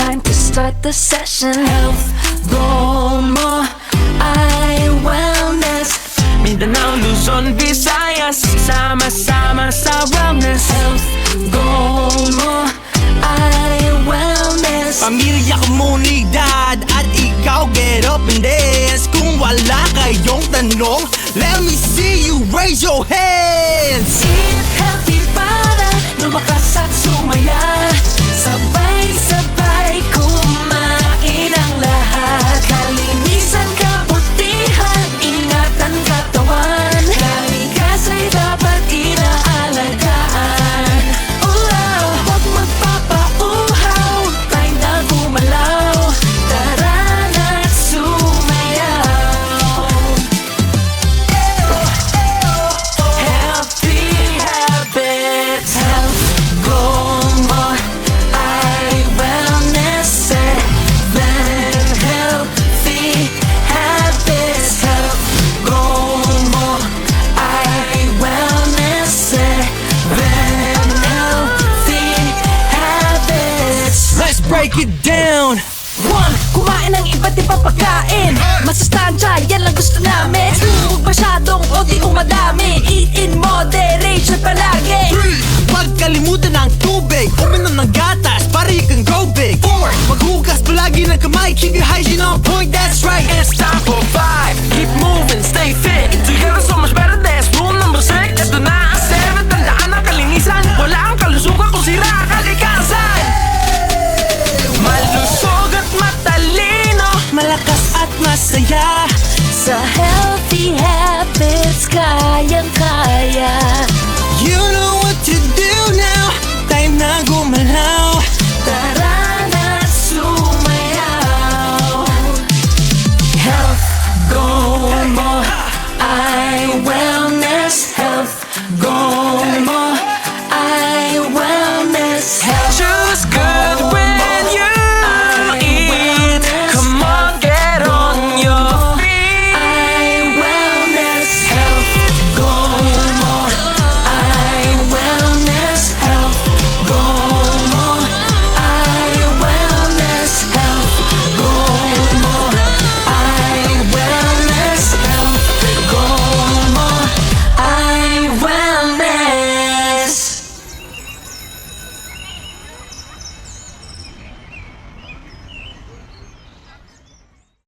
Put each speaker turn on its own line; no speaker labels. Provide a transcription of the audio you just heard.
time to start the session. Health, goal mo ay wellness.
Mindanao, Luzon, Visayas, sama-sama sa wellness.
Health, goal mo ay wellness.
Pamilya, komunidad, at ikaw, get up and dance. Kung wala kayong tanong, let me see you raise your hands.
Eat healthy para lumakas at sumaya. Sabay-sabay kumain ang lahat. Kalinisan, kabutihan, ingatan, katawan. Kalikasa'y dapat inalagaan. Huwag magpapauhaw, tayo na gumalaw. Tara na't sumayaw. Healthy habits. Health goal mo ay wellness. Seven healthy habits. Health goal mo ay wellness. Seven healthy habits.
Let's break it down.
1. Kumain ng iba't-ibang pagkain. Masustansya, yan lang gusto namin. Huwag masyadong onti o madami. Eat in moderation palagi.
3. Huwag kalimutan ng tubig. Uminom ng gatas para you can go big. 4. Maghugas palagi ng kamay. Keep your hygiene on point, that's right.
And it's time for 5. Keep moving, stay fit. Together so much better, that's rule number 6. Ito na ang 7, tandaan ang kalinisan. Wala ang kalusugan kung sira ang kalikasan. Malusog at matalino,
Malakas at masaya.
Sa healthy habits, kayang-kaya.